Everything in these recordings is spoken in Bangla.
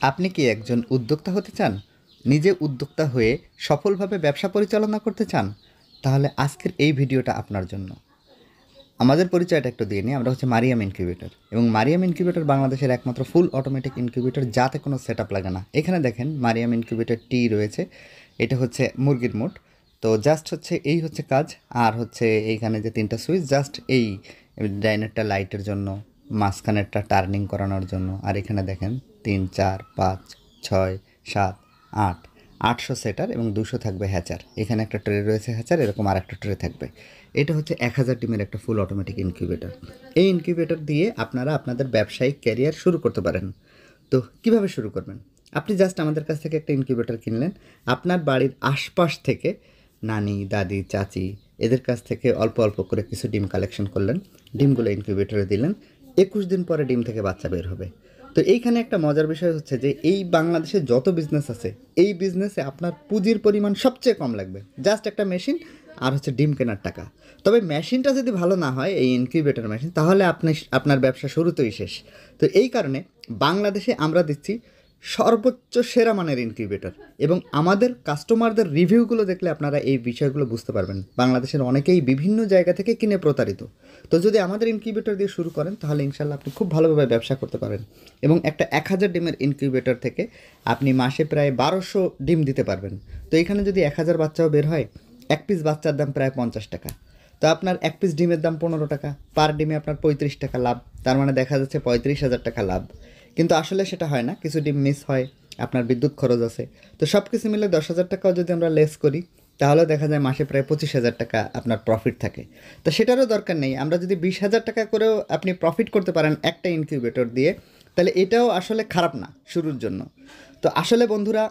আপনি কি একজন উদ্যোক্তা হতে চান? নিজে উদ্যোক্তা হয়ে সফলভাবে ব্যবসা পরিচালনা করতে চান? তাহলে আজকের এই ভিডিওটা আপনার জন্য। আমাদের পরিচয়টা একটু দিয়ে নিই। আমরা হচ্ছে মারিয়াম ইনকিউবেটর, এবং মারিয়াম ইনকিউবেটর বাংলাদেশের একমাত্র ফুল অটোমেটিক ইনকিউবেটর যাতে কোনো সেটআপ লাগে না। এখানে দেখেন মারিয়াম ইনকিউবেটর টি রয়েছে। এটা হচ্ছে মুরগির মোট। তো জাস্ট হচ্ছে এই হচ্ছে কাজ। আর হচ্ছে এইখানে যে ৩টা সুইচ, জাস্ট এই ডাইনারটা লাইটের জন্য, মাঝখানেরটা টার্নিং করানোর জন্য। আর এখানে দেখেন ৩, ৪, ৫, ৬, ৭, ৮, ৮০০ সেটার এবং ২০০ থাকবে হ্যাচার। এখানে একটা ট্রে রয়েছে হ্যাচার, এরকম আর একটা ট্রে থাকবে। এটা হচ্ছে ১০০০ ডিমের একটা ফুল অটোমেটিক ইনকিউবেটর। এই ইনকিউবেটর দিয়ে আপনারা আপনাদের ব্যবসায়িক ক্যারিয়ার শুরু করতে পারেন। তো কিভাবে শুরু করবেন? আপনি জাস্ট আমাদের কাছ থেকে একটা ইনকিউবেটর কিনলেন। আপনার বাড়ির আশপাশ থেকে নানি, দাদি, চাচি এদের কাছ থেকে অল্প অল্প করে কিছু ডিম কালেকশন করলেন। ডিমগুলো ইনকিউবেটরে দিলেন। ২১ দিন পরে ডিম থেকে বাচ্চা বের হবে। তো এইখানে একটা মজার বিষয় হচ্ছে যে এই বাংলাদেশে যত বিজনেস আছে, এই বিজনেসে আপনার পুঁজির পরিমাণ সবচেয়ে কম লাগবে। জাস্ট একটা মেশিন আর হচ্ছে ডিম কেনার টাকা। তবে মেশিনটা যদি ভালো না হয়, এই ইনকিউবেটর মেশিন, তাহলে আপনার ব্যবসা শুরুতেই শেষ। তো এই কারণে বাংলাদেশে আমরা দিচ্ছি সর্বোচ্চ সেরা মানের ইনকিউবেটর, এবং আমাদের কাস্টমারদের রিভিউগুলো দেখলে আপনারা এই বিষয়গুলো বুঝতে পারবেন। বাংলাদেশের অনেকেই বিভিন্ন জায়গা থেকে কিনে প্রতারিত। তো যদি আমাদের ইনকিউবেটর দিয়ে শুরু করেন, তাহলে ইনশাল্লাহ আপনি খুব ভালোভাবে ব্যবসা করতে পারেন, এবং একটা ১০০০ ডিমের ইনকিউবেটর থেকে আপনি মাসে প্রায় ১২০০ ডিম দিতে পারবেন। তো এখানে যদি ১০০০ বাচ্চাও বের হয়, এক পিস বাচ্চার দাম প্রায় ৫০ টাকা। তো আপনার এক পিস ডিমের দাম ১৫ টাকা, পার ডিমে আপনার ৩৫ টাকা লাভ। তার মানে দেখা যাচ্ছে ৩৫,০০০ টাকা লাভ। কিন্তু আসলে সেটা হয় না, কিছু ডিম মিস হয়, আপনার বিদ্যুৎ খরচ আছে। তো সব কিছু মিলে ১০,০০০ টাকাও যদি আমরা লেস করি, তাহলে দেখা যায় মাসে প্রায় ২৫,০০০ টাকা আপনার প্রফিট থাকে। তো সেটারও দরকার নেই। আমরা যদি ২০,০০০ টাকা করেও আপনি প্রফিট করতে পারেন একটা ইনকিউবেটর দিয়ে, তাহলে এটাও আসলে খারাপ না শুরুর জন্য। তো আসলে বন্ধুরা,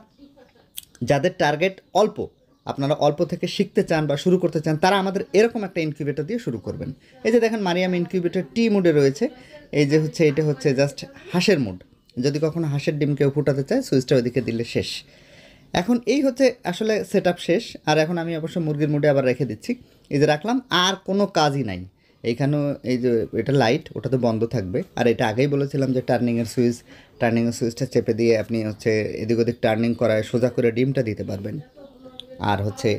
যাদের টার্গেট অল্প, আপনারা অল্প থেকে শিখতে চান বা শুরু করতে চান, তারা আমাদের এরকম একটা ইনকিউবেটর দিয়ে শুরু করবেন। এই যে দেখেন মারিয়াম ইনকিউবেটর টি মুডে রয়েছে। এই যে হচ্ছে এটা হচ্ছে জাস্ট হাঁসের মুড। যদি কখনো হাঁসের ডিম কেউ ফুটাতে চায়, সুইচটা ওইদিকে দিলে শেষ। এখন এই হচ্ছে আসলে সেট আপ শেষ। আর এখন আমি অবশ্য মুরগির মুডে আবার রেখে দিচ্ছি। এই যে রাখলাম, আর কোনো কাজই নাই এইখানেও। এই যে এটা লাইট, ওটা তো বন্ধ থাকবে। আর এটা আগেই বলেছিলাম যে টার্নিংয়ের সুইচটা চেপে দিয়ে আপনি হচ্ছে এদিক ওদিক টার্নিং করায় সোজা করে ডিমটা দিতে পারবেন। আর হচ্ছে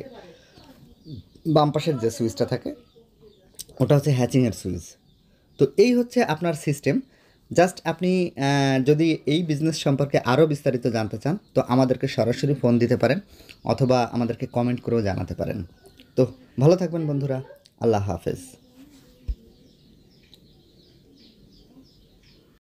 বাম পাশের যে সুইচটা থাকে, ওটা হচ্ছে হ্যাচিংয়ের সুইচ। তো এই হচ্ছে আপনার সিস্টেম। জাস্ট আপনি যদি এই বিজনেস সম্পর্কে আরও বিস্তারিত জানতে চান, তো আমাদেরকে সরাসরি ফোন দিতে পারেন, অথবা আমাদেরকে কমেন্ট করেও জানাতে পারেন। তো ভালো থাকবেন বন্ধুরা। আল্লাহ হাফেজ।